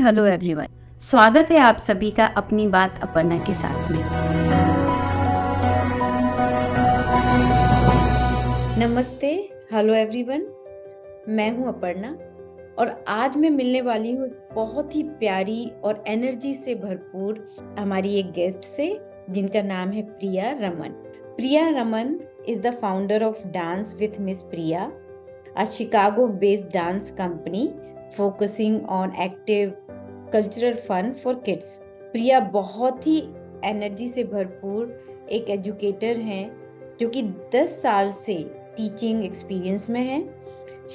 Hello everyone. स्वागत है आप सभी का अपनी बात अपर्णा के साथ में। नमस्ते, हेलो एवरीवन। मैं हूं अपर्णा और आज मैं मिलने वाली हूँ बहुत ही प्यारी और एनर्जी से भरपूर हमारी एक गेस्ट से, जिनका नाम है Priya Raman. Priya Raman is the founder of dance with Miss Priya, a Chicago-based dance company focusing on active cultural fun for kids. प्रिया बहुत ही एनर्जी से भरपूर एक एजुकेटर हैं जो कि 10 साल से टीचिंग एक्सपीरियंस में है।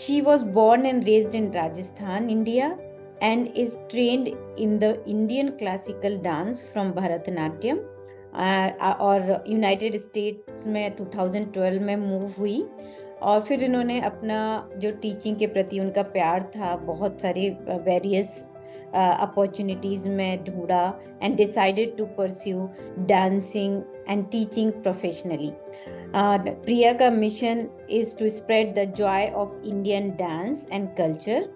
She was born and raised in Rajasthan, India and is trained in the Indian classical dance from Bharatanatyam और यूनाइटेड स्टेट्स में 2012 में मूव हुई और फिर इन्होंने अपना जो टीचिंग के प्रति उनका प्यार था बहुत सारे वेरियस अपॉर्चुनिटीज़ में ढूंढा and decided to pursue dancing and teaching professionally. Priya का mission is to spread the joy of Indian dance and culture.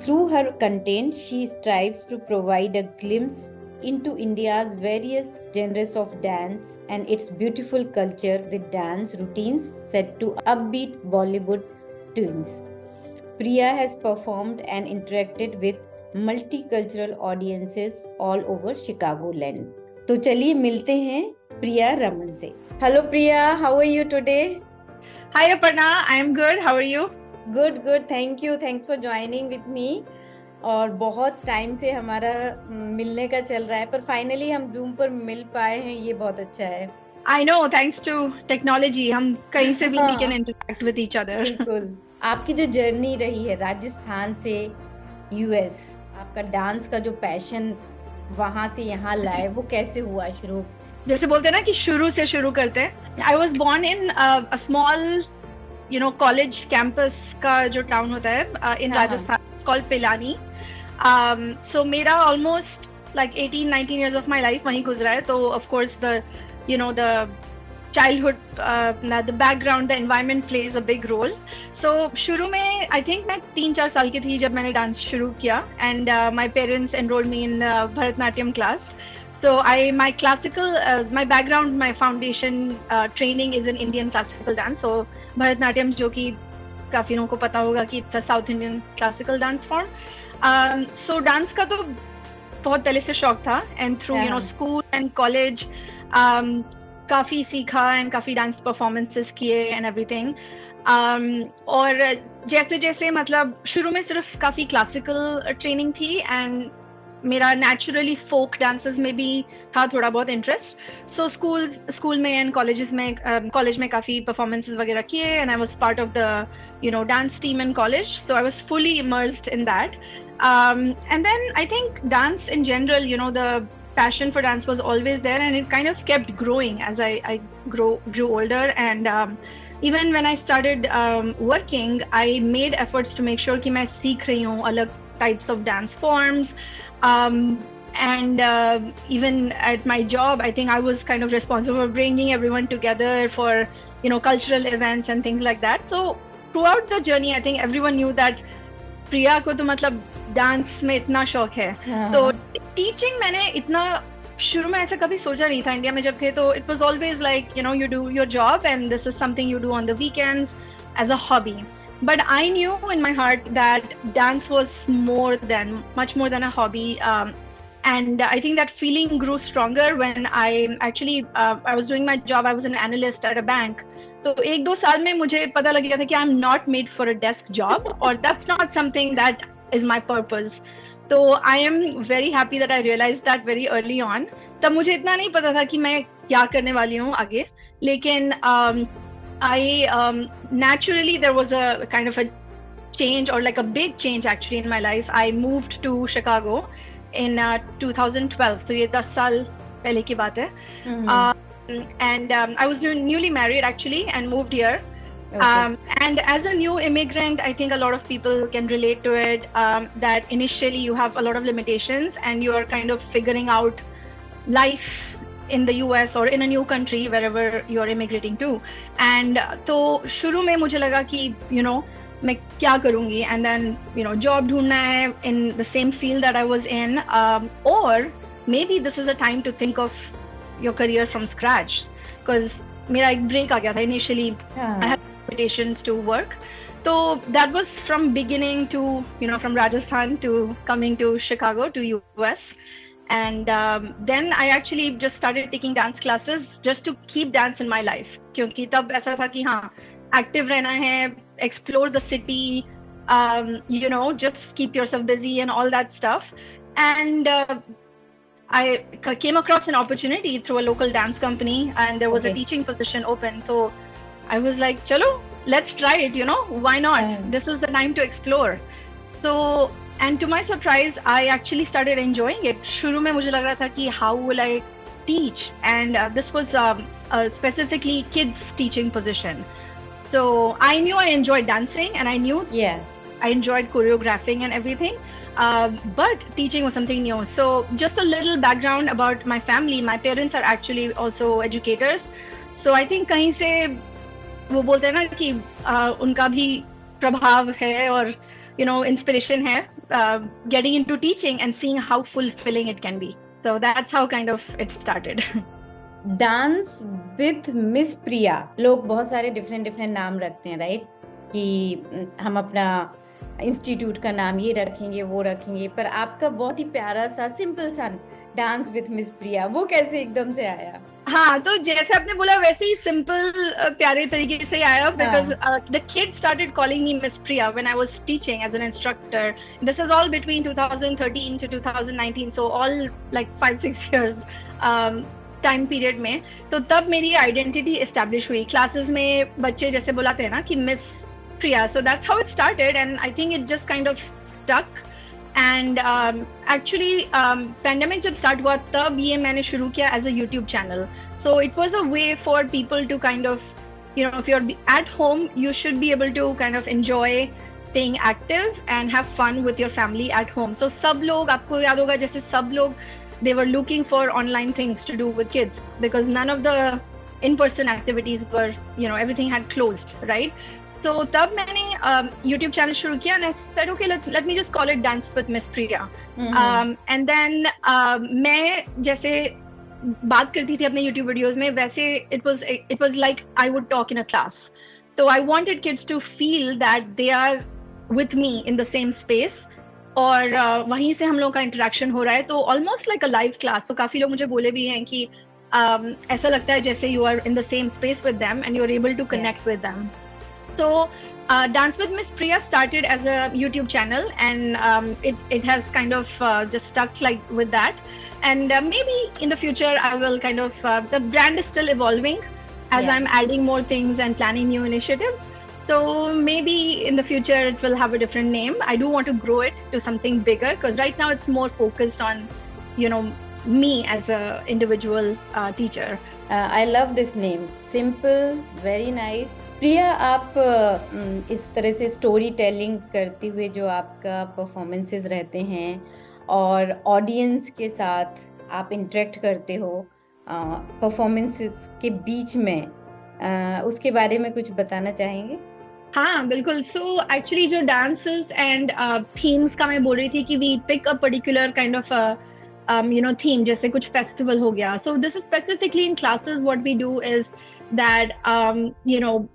Through her content she strives to provide a glimpse into India's various genres of dance and its beautiful culture with dance routines set to upbeat Bollywood tunes. Priya has performed and interacted with multicultural audiences all over Chicagoland. तो चलिए मिलते हैं प्रिया रमन से। Hello Priya, how are you today? Hi Aparna, I am good. How are you? Good, good. Thank you. Thanks for joining with me. और बहुत time से हमारा मिलने का चल रहा है पर फाइनली हम जूम पर मिल पाए हैं, ये बहुत अच्छा है। I know, thanks to technology, हम कहीं से भी we can interact with each other. बिल्कुल। आपकी जो जर्नी रही है राजस्थान से यूएस, आपका डांस का जो पैशन वहां से यहाँ लाए, वो कैसे हुआ शुरू? जैसे बोलते हैं ना कि शुरू से शुरू करते हैं। I was born in a small, college campus का जो town होता है in Rajasthan. It's called Pilani. So मेरा almost like 18-19 years of my life वहीं गुजरा है। तो of course the childhood, the background, the environment plays a big role. So शुरू में I think मैं 3-4 साल की थी जब मैंने डांस शुरू किया and my parents enrolled me in Bharatanatyam class. So my classical, my background, my foundation training is in Indian classical dance. So Bharatanatyam जो कि काफी लोगों को पता होगा कि it's a South Indian classical dance form. So dance का तो बहुत पहले से शौक था and through school and college काफी सीखा and काफी डांस परफॉर्मेंसेस किए and everything. और जैसे जैसे मतलब शुरू में सिर्फ काफी क्लासिकल ट्रेनिंग थी and मेरा नेचुरली फोक डांसेस में भी था थोड़ा बहुत इंटरेस्ट। सो स्कूल में एंड कॉलेज में काफी परफॉर्मेंसेस वगैरह किए and I was part of the dance team in college, so I was fully immersed in that. And then I think dance in general, the passion for dance was always there and it kind of kept growing as I grew older and even when I started working I made efforts to make sure कि मैं सीख रही हूँ अलग types of dance forms, and even at my job I think I was kind of responsible for bringing everyone together for cultural events and things like that. So throughout the journey I think everyone knew that प्रिया को तो मतलब dance में इतना शौक है। तो teaching मैंने इतना शुरू में ऐसा कभी सोचा नहीं था। इंडिया में जब थे तो it was always like you do your job and this is something you do on the weekends as a hobby. But I knew in my heart that dance was much more than a hobby. And I think that feeling grew stronger when I actually I was doing my job. I was an analyst at a bank. तो 1-2 साल में मुझे पता लग गया था कि I'm not made for a desk job or that's not something that is my purpose. तो I am very happy that I realized that very early on. तब मुझे इतना नहीं पता था कि मैं क्या करने वाली हूँ आगे, लेकिन naturally there was a kind of a change or like a big change actually in my life. I moved to Chicago in 2012. So ये 10 साल पहले की बात है. And I was newly married actually and moved here. Okay. And as a new immigrant, I think a lot of people can relate to it, that initially you have a lot of limitations and you are kind of figuring out life in the US or in a new country wherever you're immigrating to. And तो शुरू में मुझे लगा कि मैं क्या करूँगी, and then job ढूंढना है in the same field that I was in, or maybe this is a time to think of your career from scratch, because मेरा एक break आ गया था initially. I had invitations to work. So that was from beginning to, from Rajasthan to coming to Chicago to US. And then I actually just started taking dance classes just to keep dance in my life. क्योंकि तब ऐसा था कि हाँ, active रहना है, explore the city, just keep yourself busy and all that stuff. And I came across an opportunity through a local dance company, and there was a teaching position open. So I was like, chalo, let's try it, why not? This is the time to explore. So, and to my surprise, I actually started enjoying it. शुरू में मुझे लग रहा था कि how will I teach? And this was specifically kids teaching position. So I knew I enjoyed dancing, and I knew I enjoyed choreographing and everything. But teaching was something new. So just a little background about my family. My parents are actually also educators. So I think कहीं से वो बोलते हैं ना कि उनका भी प्रभाव है और inspiration है, getting into teaching and seeing how fulfilling it can be. So that's how kind of it started. Dance with Miss Priya, लोग बहुत सारे डिफरेंट नाम रखते हैं, राइट? कि हम अपना इंस्टीट्यूट का नाम ये रखेंगे, वो रखेंगे, पर आपका बहुत ही प्यारा सा सिंपल सा डांस विथ मिस प्रिया, वो कैसे एकदम से आया? हाँ, तो जैसे आपने बोला वैसे ही सिंपल प्यारे तरीके से आया, because the kids started calling me Miss Priya when I was teaching as an instructor. This is all between 2013 to 2019, so all like 5-6 years time period में. तो तब मेरी आइडेंटिटी एस्टैब्लिश हुई. क्लासेस में बच्चे जैसे बुलाते हैं ना कि miss Priya, so that's how it started, and I think it just kind of stuck. And actually pandemic जब start हुआ तब ये मैंने शुरू किया as a YouTube channel. So it was a way for people to kind of, if you're at home, you should be able to kind of enjoy staying active and have fun with your family at home. So सब लोग, आपको याद होगा जैसे सब लोग, they were looking for online things to do with kids because none of the in-person activities were, everything had closed, right? So तब मैंने YouTube channel शुरू किया, and I said, okay, let me just call it Dance with Miss Priya. And then मैं जैसे बात करती थी अपने YouTube videos में, वैसे it was like I would talk in a class. So I wanted kids to feel that they are with me in the same space. और वहीं से हम लोग का इंटरेक्शन हो रहा है, तो almost like a live class. तो काफी लोग मुझे बोले भी हैं कि ऐसा लगता है जैसे you are in the same space with them and you are able to connect with them. So Dance with Miss Priya started as a YouTube channel, and it has kind of just stuck like with that. And maybe in the future I will kind of the brand is still evolving as I'm adding more things and planning new initiatives. So maybe in the future it will have a different name. I do want to grow it to something bigger because right now it's more focused on, me as a individual teacher. I love this name. Simple, very nice. प्रिया, आप इस तरह से story telling करते हुए जो आपका performances रहते हैं और ऑडियंस के साथ आप इंटरेक्ट करते हो परफॉर्मेंसेस के बीच में, उसके बारे में कुछ बताना चाहेंगे? हाँ बिल्कुल. सो एक्चुअली जो डांसेस एंड थीम्स का मैं बोल रही थी कि we pick a particular kind of theme, जैसे कुछ फेस्टिवल हो गया. So this is specifically in classes what we do is that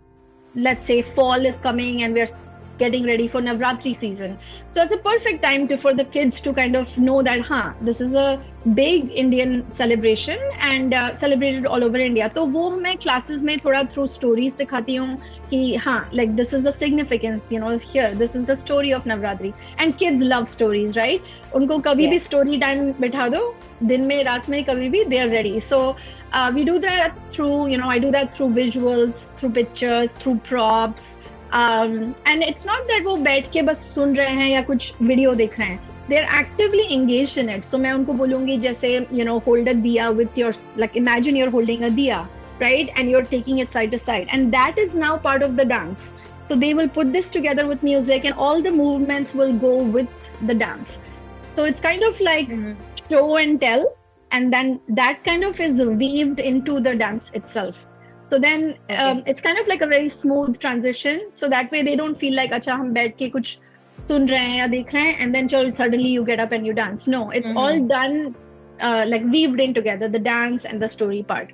let's say fall is coming and we're getting ready for Navratri season. So it's a perfect time for the kids to kind of know that this is a big Indian celebration and celebrated all over India. तो वो मैं classes में थोड़ा through stories दिखाती हूँ कि like this is the significance, here this is the story of Navratri, and kids love stories, right? उनको कभी भी story time बिठा दो, दिन में रात में कभी भी they are ready. So we do that through, I do that through visuals, through pictures, through props. And it's not that वो बैठ के बस सुन रहे हैं या कुछ वीडियो देख रहे हैं. They're actively engaged in it. So मैं उनको बोलूँगी जैसे hold a diya with your, like imagine you're holding a diya, right? And you're taking it side to side, and that is now part of the dance. So they will put this together with music, and all the movements will go with the dance. So it's kind of like show and tell, and then that kind of is weaved into the dance itself. So then Okay. it's kind of like a very smooth transition. So that way they don't feel like अच्छा हम बैठ के कुछ सुन रहे हैं या देख रहे हैं and then suddenly you get up and you dance. No, it's all done like weaved in together, the dance and the story part.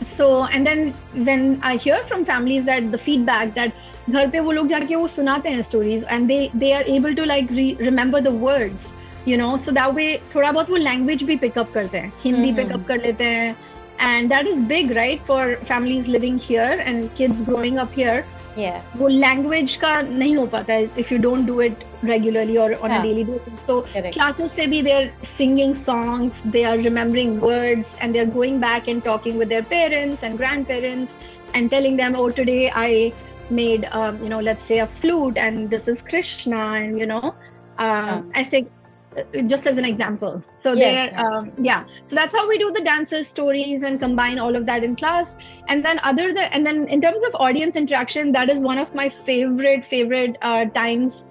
So and then when I hear from families that the feedback that घर पे वो लोग जाके वो सुनाते हैं stories and they are able to like remember the words, you know, so that way थोड़ा बहुत वो language भी pick up करते हैं, हिंदी pick up कर लेते हैं. And that is big, right, for families living here and kids growing up here. Yeah. वो language का नहीं हो पाता है if you don't do it regularly or on a daily basis. So classes से भी they're singing songs, they are remembering words, and they're going back and talking with their parents and grandparents and telling them, oh, today I made, you know, let's say a flute and this is Krishna, and, you know, I say, just as an example. So so that's how we do the dances, stories, and combine all of that in class. And then and then in terms of audience interaction, that is one of my favorite times,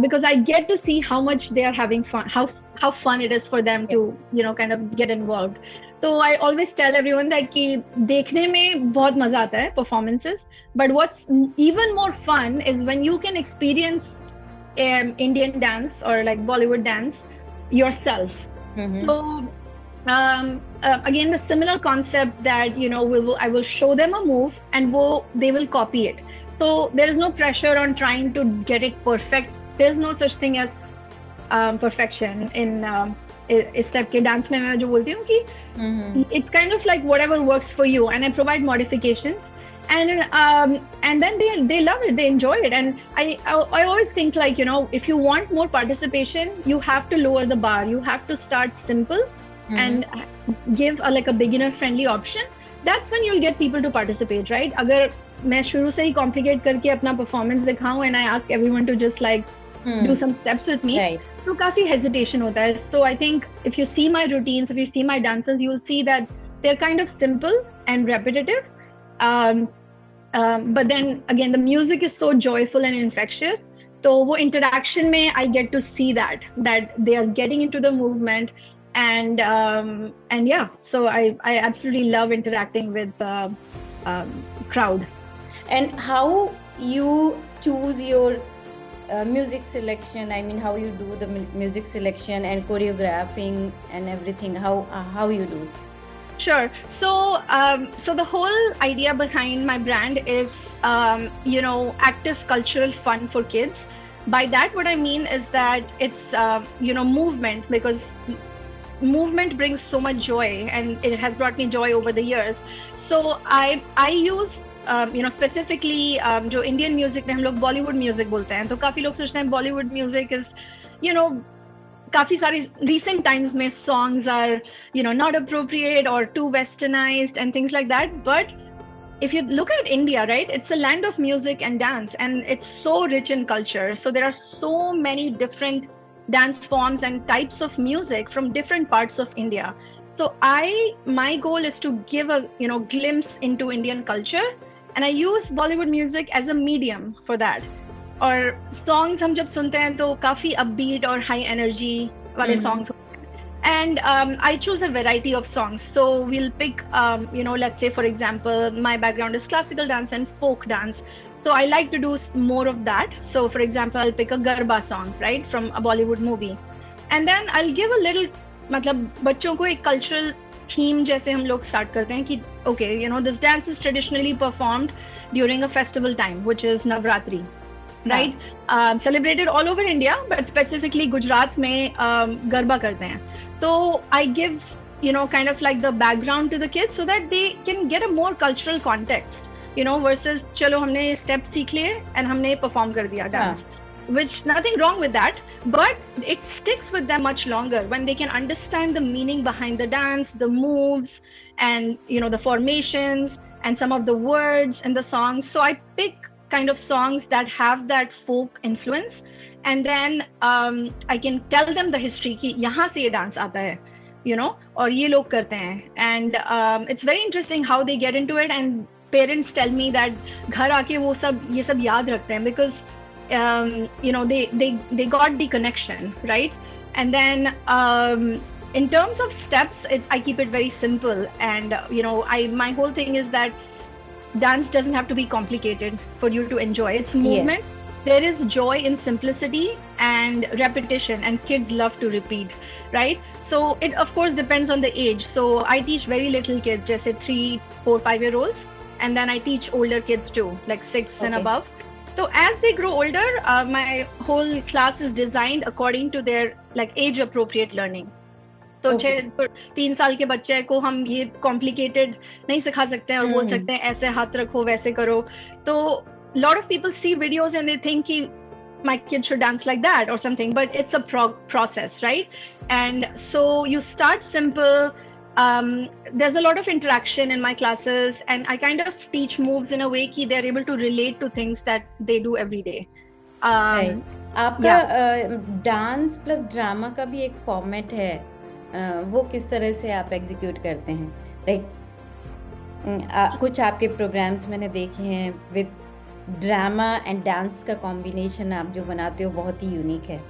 because I get to see how much they are having fun, how fun it is for them to, you know, kind of get involved. So I always tell everyone that कि देखने में बहुत मजा आता है performances, but what's even more fun is when you can experience Indian dance or like Bollywood dance yourself. So again, the similar concept that, you know, I will show them a move and they will copy it. So there is no pressure on trying to get it perfect. There's no such thing as perfection in इस type के dance में मैं जो बोलती हूँ कि it's kind of like whatever works for you, and I provide modifications. And then they love it, they enjoy it. And I always think, like, you know, if you want more participation, you have to lower the bar. You have to start simple and give like a beginner friendly option. That's when you'll get people to participate, right? अगर मैं शुरू से ही complicate करके अपना performance दिखाऊं and I ask everyone to just like do some steps with me, तो काफी hesitation होता है. So I think if you see my routines, if you see my dances, you'll see that they're kind of simple and repetitive. But then again, the music is so joyful and infectious. So wo interaction mein I get to see that they are getting into the movement, and yeah, so I absolutely love interacting with the crowd. And how you choose your music selection? I mean, how you do the music selection and choreographing and everything? How you do? Sure. So the whole idea behind my brand is, you know, active cultural fun for kids. By that, what I mean is that it's, you know, movement, because movement brings so much joy, and it has brought me joy over the years. So I use, you know, specifically जो Indian music में हम लोग Bollywood music बोलते हैं, तो काफी लोग सोचते हैं Bollywood music is, you know, काफी सारी recent times में songs are, you know, not appropriate or too westernized and things like that. But if you look at India, right, it's a land of music and dance, and it's so rich in culture. So there are so many different dance forms and types of music from different parts of India. So my goal is to give a, you know, glimpse into Indian culture, and I use Bollywood music as a medium for that. और songs हम जब सुनते हैं तो काफी upbeat और high energy वाले songs होते हैं. And I choose a variety of songs. So we'll pick, you know, let's say, for example, my background is classical dance and folk dance. So I like to do more of that. So for example, I'll pick a Garba song, right, from a Bollywood movie. And then I'll give a little, मतलब बच्चों को एक cultural theme जैसे हम लोग start करते हैं कि, okay, you know, this dance is traditionally performed during a festival time, which is Navratri. Right, celebrated all over India, but specifically Gujarat में गरबा करते हैं. So I give, you know, kind of like the background to the kids so that they can get a more cultural context, you know, versus चलो हमने steps सीख लिए and हमने perform कर दिया dance. Which nothing wrong with that, but it sticks with them much longer when they can understand the meaning behind the dance, the moves, and, you know, the formations and some of the words and the songs. So I pick kind of songs that have that folk influence, and then I can tell them the history कि यहाँ से ये dance आता है, you know, और ये लोग करते हैं. And it's very interesting how they get into it, and parents tell me that घर आके वो ये सब याद रखते हैं, because you know, they got the connection, right? And then in terms of steps, I keep it very simple. And my whole thing is that dance doesn't have to be complicated for you to enjoy. It's movement. Yes. There is joy in simplicity and repetition, and kids love to repeat, right? So it of course depends on the age. So I teach very little kids, just say 3, 4, 5 year olds, and then I teach older kids too, like 6 and Okay. above. So as they grow older, my whole class is designed according to their like age appropriate learning. तो Okay. 3 साल के बच्चे को हम ये complicated नहीं सिखा सकते हैं और बोल सकते हैं ऐसे हाथ रखो वैसे करो. तो lot of people see videos and they think कि my kid should dance like that or something, but it's a process, right? And so you start simple. There's a lot of interaction in my classes, and I kind of teach moves in a way कि they're able to relate to things that they do every day. Right. आपका dance plus drama का भी एक format है, वो किस तरह से आप एग्जीक्यूट करते हैं? लाइक कुछ आपके प्रोग्राम्स मैंने देखे हैं विद ड्रामा एंड डांस का कॉम्बिनेशन आप जो बनाते हो बहुत ही यूनिक है.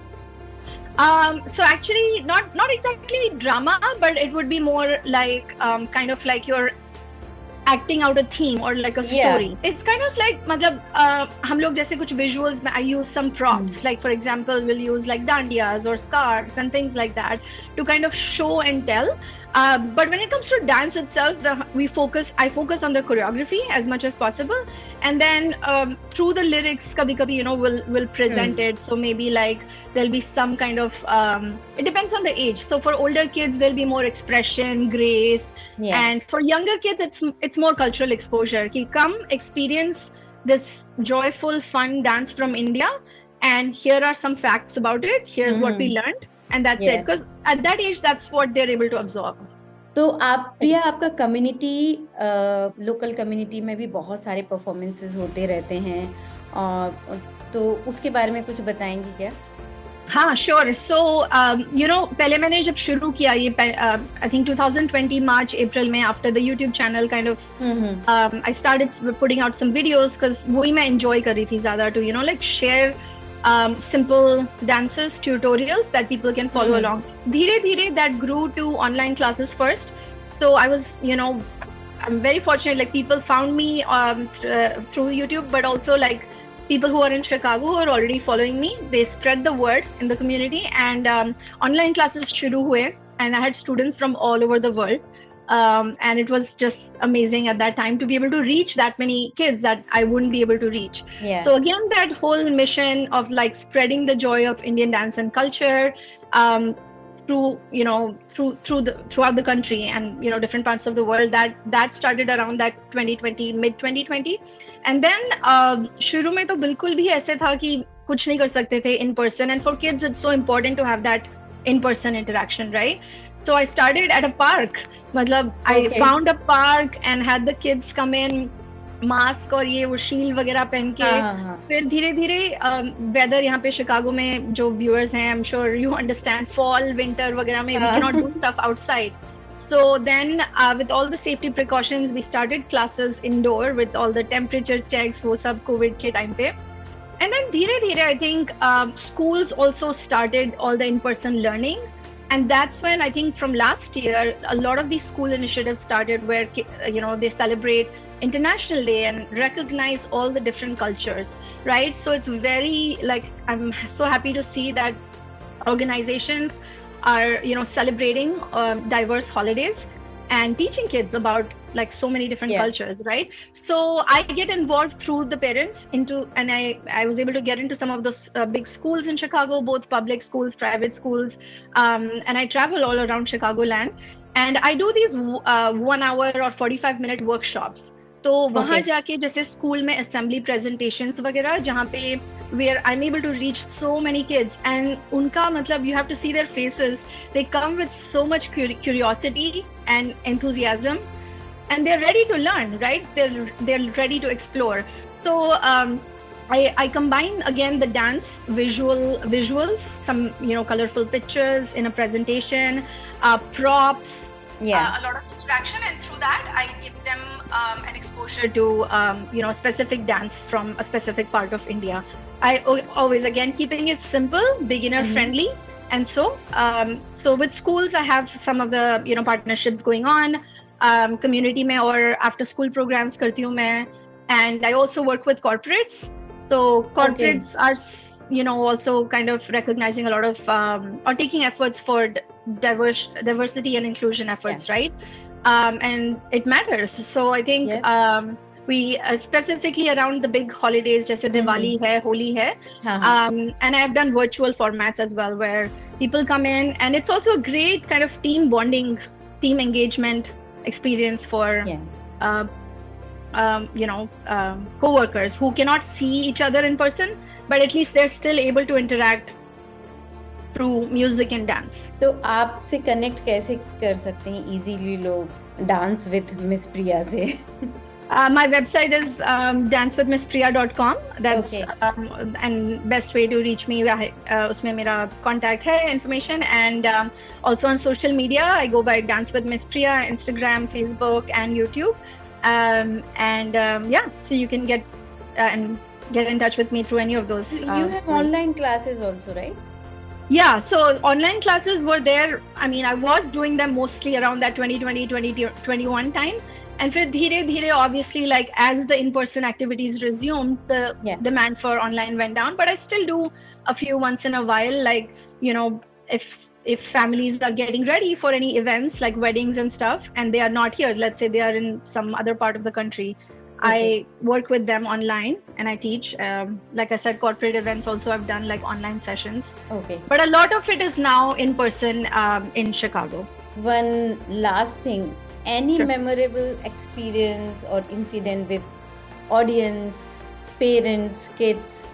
So actually not exactly drama, but it would be more like kind of like you're acting out a theme or like a story. Yeah. It's kind of like मतलब हम लोग जैसे कुछ visuals में I use some props, like for example we'll use like dandiyas or scarves and things like that to kind of show and tell. But when it comes to dance itself, I focus on the choreography as much as possible, and then through the lyrics kabhi we'll present it. So maybe like there'll be some kind of it depends on the age. So for older kids there'll be more expression, grace, and for younger kids it's more cultural exposure. Ki come experience this joyful fun dance from India, and here are some facts about it. Here's what we learned. And that's it, because at that age that's what they're able to absorb. तो आप प्रिया, आपका community local community में भी बहुत सारे performances होते रहते हैं, और तो उसके बारे में कुछ बताएंगी क्या? हाँ, श्योर. सो पहले मैंने जब शुरू किया ये आई थिंक 2020 मार्च अप्रैल में, after the YouTube channel kind of I started putting out some videos, because वही मैं एंजॉय कर रही थी ज्यादा, to like share simple dances, tutorials that people can follow along. Dheere dheere that grew to online classes first. So I was, I'm very fortunate, like people found me through YouTube, but also like people who are in Chicago who are already following me, they spread the word in the community, and online classes shuru hue, and I had students from all over the world. And it was just amazing at that time to be able to reach that many kids that I wouldn't be able to reach. So again, that whole mission of like spreading the joy of Indian dance and culture throughout the country and different parts of the world, that started around that 2020, mid 2020. And then shuru mein to bilkul bhi aise tha ki kuch nahi kar sakte the in person, and for kids it's so important to have that in-person interaction, right? So I started at a park. Matlab, I found a park and had the kids come in, mask और ये वो shield वगैरह पहन के. फिर धीरे धीरे weather यहाँ पे शिकागो में जो व्यूअर्स हैं, I'm sure you understand, fall, winter वगैरह में we cannot do stuff outside. So then with all the safety precautions, we started classes indoor with all the temperature checks, वो सब कोविड के टाइम पे. And then dheere dheere, I think schools also started all the in-person learning. And that's when I think from last year, a lot of these school initiatives started where, they celebrate International Day and recognize all the different cultures, right? So it's very, like, I'm so happy to see that organizations are, celebrating diverse holidays and teaching kids about like so many different cultures, right? So I get involved through the parents and I was able to get into some of those big schools in Chicago, both public schools, private schools, and I travel all around Chicagoland, and I do these 1 hour or 45-minute workshops. तो वहाँ जाके जैसे school में assembly presentations वगैरह, जहाँ पे where I'm able to reach so many kids, and उनका मतलब you have to see their faces, they come with so much curiosity and enthusiasm, and they're ready to learn, right? They're ready to explore. So I combine again the dance visuals, some colorful pictures in a presentation, props, a lot of interaction, and through that I give them an exposure to specific dance from a specific part of India. I always, again, keeping it simple, beginner friendly, And so with schools, I have some of the partnerships going on. Community में और after school programs करती हूँ मैं, and I also work with corporates. So corporates are also kind of recognizing a lot of or taking efforts for diversity and inclusion efforts, right? And it matters. So I think we specifically around the big holidays, जैसे दिवाली है, होली है, and I've done virtual formats as well where people come in, and it's also a great kind of team bonding, team engagement experience for co-workers who cannot see each other in person, but at least they're still able to interact through music and dance. तो आपसे connect कैसे कर सकते हैं easily लोग dance with miss प्रिया से? My website is dancewithmisspriya.com. That's and best way to reach me. उसमें मेरा contact है, information, and also on social media I go by Dance with Miss Priya, Instagram, Facebook, and YouTube. So you can get in touch with me through any of those. You have online classes also, right? Yeah, so online classes were there. I mean, I was doing them mostly around that 2020, 2021 time. And फिर धीरे धीरे obviously, like as the in-person activities resumed, the demand for online went down. But I still do a few once in a while, like if families are getting ready for any events like weddings and stuff, and they are not here, let's say they are in some other part of the country, I work with them online and I teach. Like I said, corporate events also I've done like online sessions. But a lot of it is now in person in Chicago. One last thing. Any memorable experience or incident with audience, parents, kids,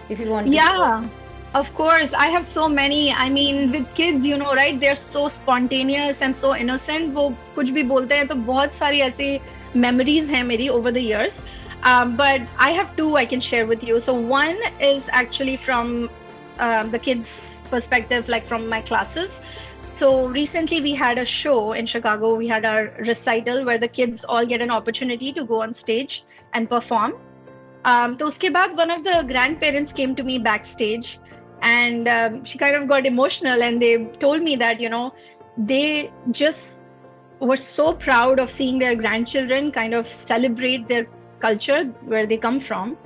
if you want to share? Of course. I have so many. I mean, with kids, right? They're so spontaneous and so innocent. वो कुछ भी बोलते हैं तो बहुत सारी ऐसी memories हैं मेरी over the years. But I have two I can share with you. So one is actually from the kids' perspective, like from my classes. So recently we had a show in Chicago. We had our recital where the kids all get an opportunity to go on stage and perform. So uske baad one of the grandparents came to me backstage, and she kind of got emotional, and they told me that they just were so proud of seeing their grandchildren kind of celebrate their culture where they come from,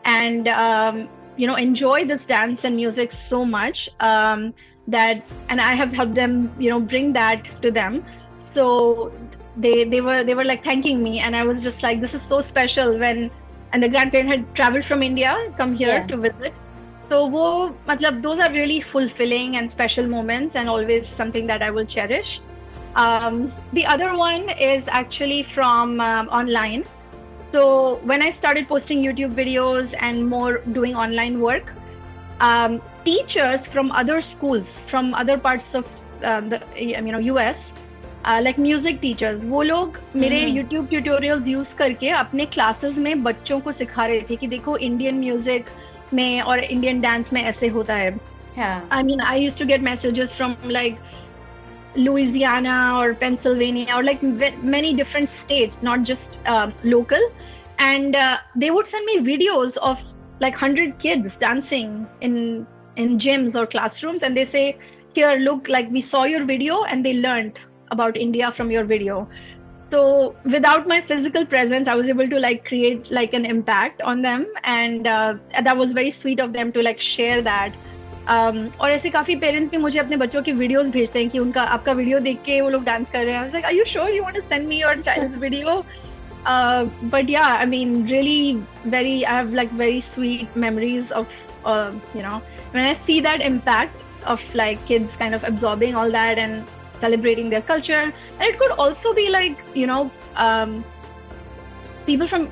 and enjoy this dance and music so much. And I have helped them, bring that to them. So they were like thanking me, and I was just like, this is so special. And the grandparent had traveled from India, come here to visit. So those are really fulfilling and special moments, and always something that I will cherish. The other one is actually from online. So when I started posting YouTube videos and more doing online work, teachers from other schools, from other parts of the US, like music teachers, वो लोग मेरे YouTube tutorials use करके अपने classes में बच्चों को सिखा रहे थे कि देखो Indian music में और Indian dance में ऐसे होता है. I mean, I used to get messages from like Louisiana or Pennsylvania or like many different states, not just local, and they would send me videos of like 100 kids dancing in gyms or classrooms, and they say, here, look, like we saw your video and they learned about India from your video. So without my physical presence, I was able to like create like an impact on them, and that was very sweet of them to like share that. और ऐसे काफी parents भी मुझे अपने बच्चों की videos भेजते हैं कि उनका आपका वीडियो देख के वो लोग डांस कर रहे हैं. I was like, are you sure you want to send me your child's video? But yeah, I mean, really I have like very sweet memories of, when I see that impact of like kids kind of absorbing all that and celebrating their culture. And it could also be like, people from,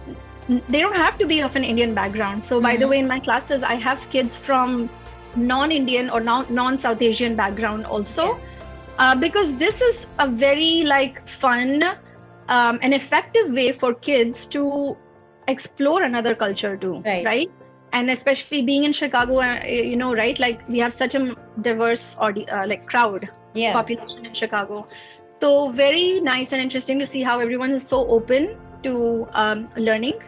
they don't have to be of an Indian background. So by the way, in my classes, I have kids from non-Indian or non-South Asian background also, because this is a very like fun and effective way for kids to explore another culture too, right? And especially being in Chicago, right? Like we have such a diverse like crowd population in Chicago. So very nice and interesting to see how everyone is so open to learning.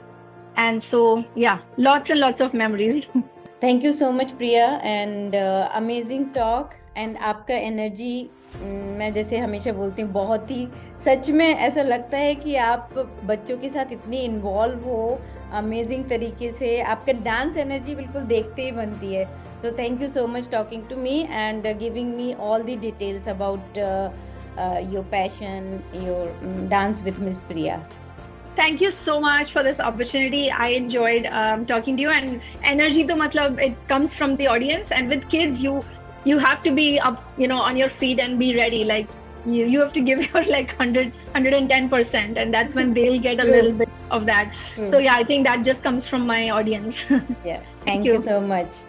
And so, yeah, lots and lots of memories. Thank you so much, Priya, and amazing talk. And आपका energy, मैं जैसे हमेशा बोलती हूँ, बहुत ही सच में ऐसा लगता है कि आप बच्चों के साथ इतनी इन्वॉल्व हो अमेजिंग तरीके से। आपका डांस एनर्जी बिल्कुल देखते ही बनती है। So thank you so much talking to me and giving me all the details about your passion, your dance with Miss Priya. Thank you so much for this opportunity. I enjoyed talking to you. And energy to matlab, it comes from the audience. And with kids, you have to be up, on your feet and be ready. Like you have to give your like 110%, and that's when they'll get a little bit of that. True. So yeah, I think that just comes from my audience. Yeah, thank you so much.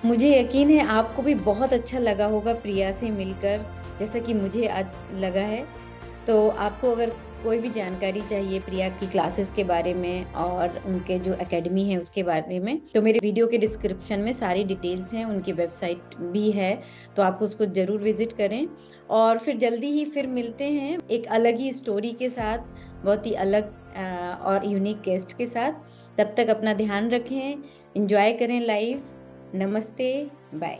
मुझे यकीन है आपको भी बहुत अच्छा लगा होगा प्रिया से मिलकर, जैसा कि मुझे आज लगा है। तो आपको अगर कोई भी जानकारी चाहिए प्रिया की क्लासेस के बारे में और उनके जो एकेडमी है उसके बारे में, तो मेरे वीडियो के डिस्क्रिप्शन में सारी डिटेल्स हैं, उनकी वेबसाइट भी है, तो आप उसको ज़रूर विजिट करें। और फिर जल्दी ही फिर मिलते हैं एक अलग ही स्टोरी के साथ, बहुत ही अलग और यूनिक गेस्ट के साथ। तब तक अपना ध्यान रखें, एंजॉय करें लाइफ। नमस्ते, बाय।